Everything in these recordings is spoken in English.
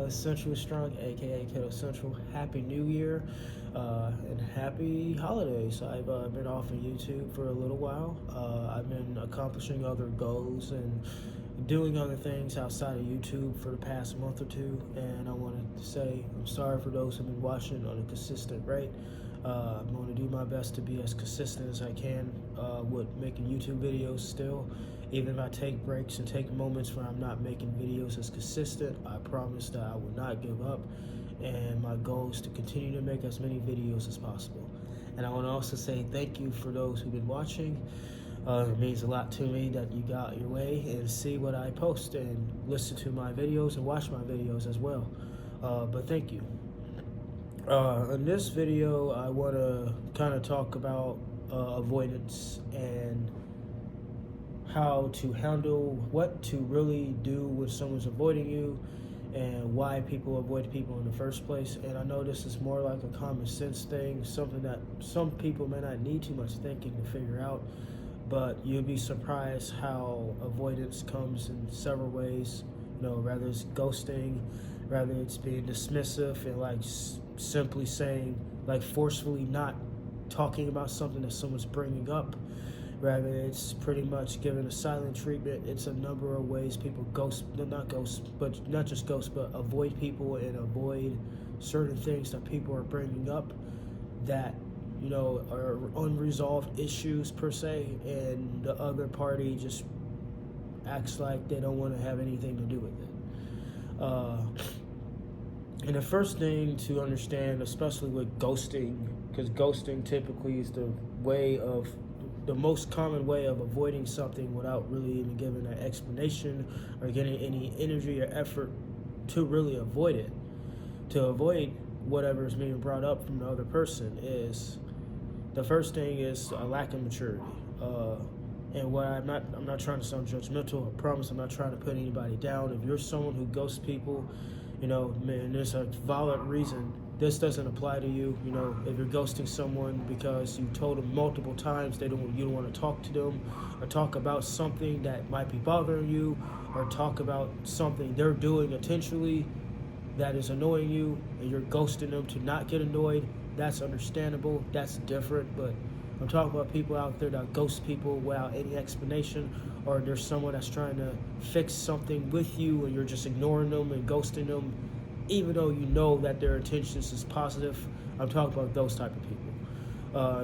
Central Strong, aka Keto Central. Happy New Year and happy holidays. I've been off of YouTube for a little while. I've been accomplishing other goals and doing other things outside of YouTube for the past month or two. And I wanted to say I'm sorry for those who've been watching on a consistent rate. I'm going to do my best to be as consistent as I can with making YouTube videos still. Even if I take breaks and take moments where I'm not making videos as consistent, I promise that I will not give up. And my goal is to continue to make as many videos as possible. And I want to also say thank you for those who've been watching. It means a lot to me that you got your way and see what I post and listen to my videos and watch my videos as well. But thank you. In this video, I want to kind of talk about avoidance and how to handle what to really do when someone's avoiding you and why people avoid people in the first place. And I know this is more like a common sense thing, something that some people may not need too much thinking to figure out, but you'll be surprised how avoidance comes in several ways. Rather it's ghosting, rather it's being dismissive and like simply saying, like forcefully not talking about something that someone's bringing up. Rather, it's pretty much giving a silent treatment. It's a number of ways people not just ghost, but avoid people and avoid certain things that people are bringing up that, are unresolved issues per se, and the other party just acts like they don't want to have anything to do with it. And the first thing to understand, especially with ghosting, because ghosting typically is the most common way of avoiding something without really even giving an explanation or getting any energy or effort to really avoid it. To avoid whatever is being brought up from the other person is, the first thing is a lack of maturity. And what I'm not trying to sound judgmental. I promise I'm not trying to put anybody down. If you're someone who ghosts people, man, there's a valid reason. This doesn't apply to you. If you're ghosting someone because you told them multiple times you don't want to talk to them, or talk about something that might be bothering you, or talk about something they're doing intentionally that is annoying you, and you're ghosting them to not get annoyed, that's understandable. That's different. But I'm talking about people out there that ghost people without any explanation, or there's someone that's trying to fix something with you and you're just ignoring them and ghosting them, even though you know that their intentions is positive. I'm talking about those type of people.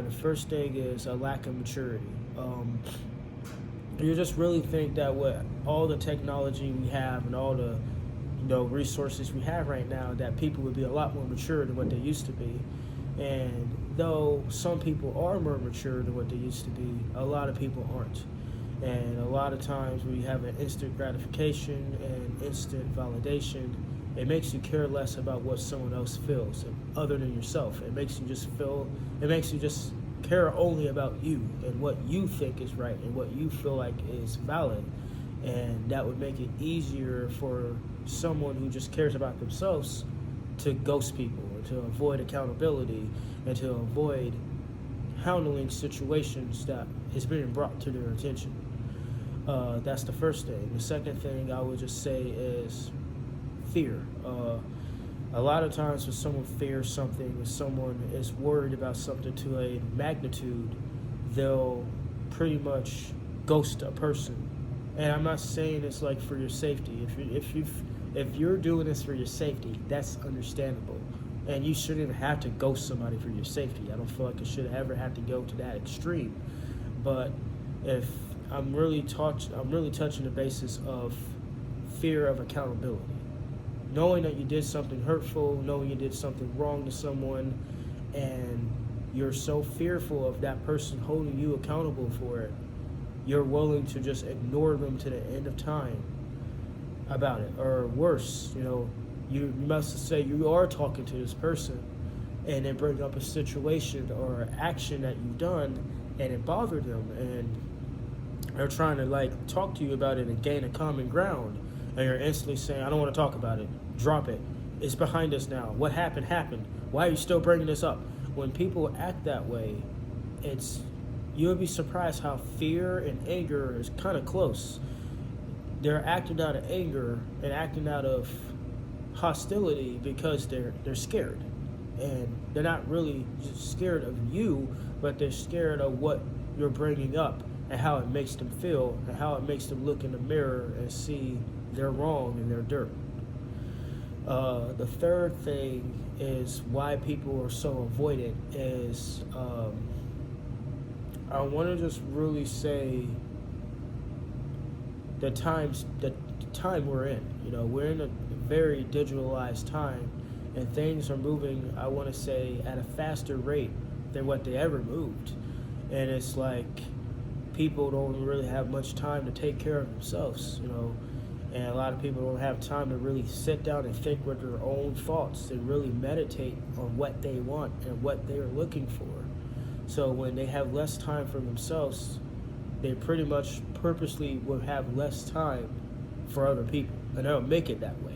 The first thing is a lack of maturity. You just really think that with all the technology we have and all the resources we have right now, that people would be a lot more mature than what they used to be. And though some people are more mature than what they used to be, a lot of people aren't. And a lot of times we have an instant gratification and instant validation. It makes you care less about what someone else feels other than yourself. It makes you just care only about you and what you think is right and what you feel like is valid. And that would make it easier for someone who just cares about themselves to ghost people, and to avoid accountability, and to avoid handling situations that is being brought to their attention. That's the first thing. The second thing I would just say is fear. A lot of times when someone fears something, when someone is worried about something to a magnitude, they'll pretty much ghost a person. And I'm not saying it's like for your safety. If you're doing this for your safety, that's understandable. And you shouldn't even have to ghost somebody for your safety. I don't feel like it should ever have to go to that extreme. But if I'm really touching the basis of fear of accountability. Knowing that you did something hurtful, knowing you did something wrong to someone, and you're so fearful of that person holding you accountable for it, you're willing to just ignore them to the end of time about it. Or worse, you must say you are talking to this person and then bring up a situation or action that you've done and it bothered them, and they're trying to talk to you about it and gain a common ground, and you're instantly saying, I don't want to talk about it. Drop it. It's behind us now. What happened happened. Why are you still bringing this up? When people act that way, you'll be surprised how fear and anger is kind of close. They're acting out of anger and acting out of hostility because they're scared, and they're not really just scared of you, but they're scared of what you're bringing up and how it makes them feel and how it makes them look in the mirror and see they're wrong and they're dirt. The third thing is why people are so avoidant is I want to just really say the time we're in. You know, we're in a very digitalized time, and things are moving, I want to say, at a faster rate than what they ever moved. And it's like people don't really have much time to take care of themselves, you know, and a lot of people don't have time to really sit down and think with their own thoughts and really meditate on what they want and what they're looking for. So when they have less time for themselves, they pretty much purposely will have less time for other people, and they'll make it that way.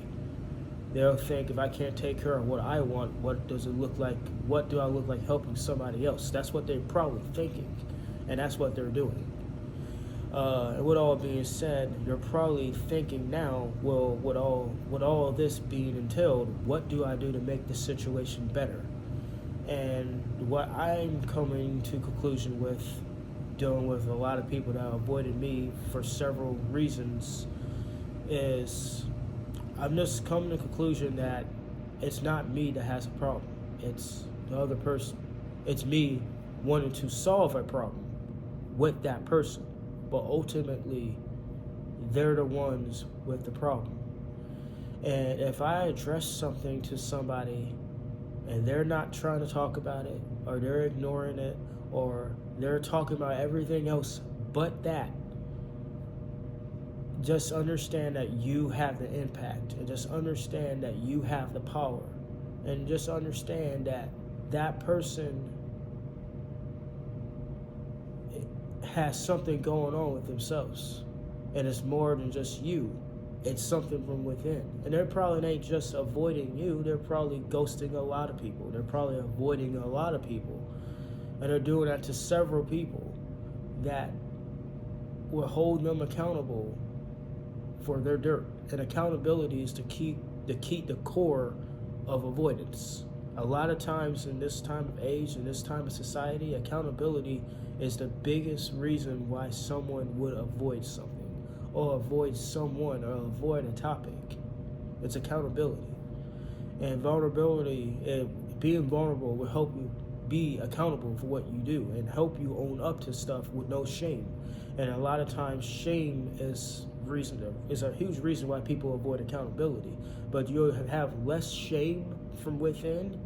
They'll think, if I can't take care of what I want, what does it look like? What do I look like helping somebody else? That's what they're probably thinking, and that's what they're doing. And with all being said, you're probably thinking now, well, with all this being entailed, what do I do to make the situation better? And what I'm coming to conclusion with, dealing with a lot of people that avoided me for several reasons, is I'm just coming to the conclusion that it's not me that has a problem. It's the other person. It's me wanting to solve a problem with that person. But ultimately, they're the ones with the problem. And if I address something to somebody and they're not trying to talk about it, or they're ignoring it, or they're talking about everything else but that, just understand that you have the impact, and just understand that you have the power, and just understand that that person has something going on with themselves, and it's more than just you. It's something from within, and they probably ain't just avoiding you. They're probably ghosting a lot of people. They're probably avoiding a lot of people, and they're doing that to several people that will hold them accountable for their dirt. And accountability is to keep the core of avoidance. A lot of times in this time of age, in this time of society, accountability is the biggest reason why someone would avoid something, or avoid someone, or avoid a topic. It's accountability. And vulnerability, being vulnerable will help you be accountable for what you do and help you own up to stuff with no shame. And a lot of times shame is a huge reason why people avoid accountability. But you'll have less shame from within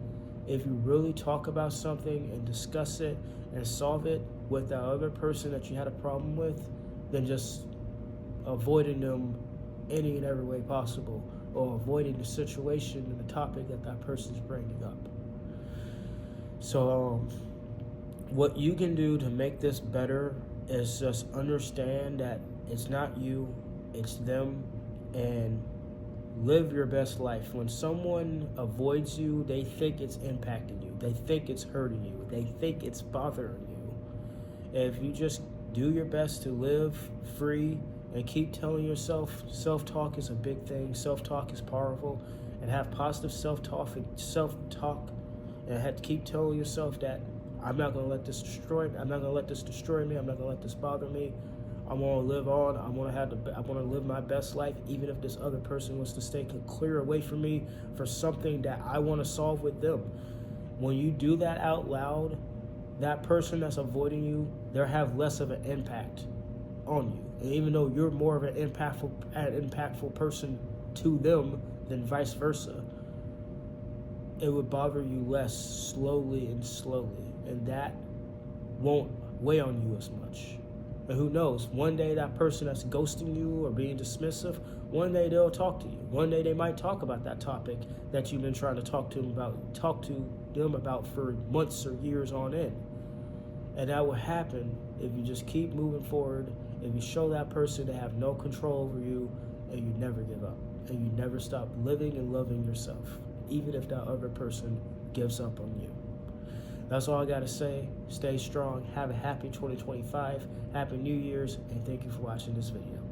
if you really talk about something and discuss it and solve it with that other person that you had a problem with, than just avoiding them any and every way possible, or avoiding the situation and the topic that that person's bringing up. So what you can do to make this better is just understand that it's not you, it's them, and live your best life. When someone avoids you, they think it's impacting you. They think it's hurting you. They think it's bothering you. If you just do your best to live free and keep telling yourself, self-talk is a big thing. Self-talk is powerful, and have positive self-talk, and have to keep telling yourself that I'm not going to let this destroy me. I'm not going to let this destroy me. I'm not going to let this bother me. I want to live on. I want to live my best life, even if this other person wants to stay clear away from me for something that I want to solve with them. When you do that out loud, that person that's avoiding you, they'll have less of an impact on you. And even though you're more of an impactful person to them than vice versa, it would bother you less slowly, and that won't weigh on you as much. And who knows, one day that person that's ghosting you or being dismissive, one day they'll talk to you. One day they might talk about that topic that you've been trying to talk to them about for months or years on end. And that will happen if you just keep moving forward, if you show that person to have no control over you, and you never give up, and you never stop living and loving yourself, even if that other person gives up on you. That's all I got to say. Stay strong. Have a happy 2025. Happy New Year's, and thank you for watching this video.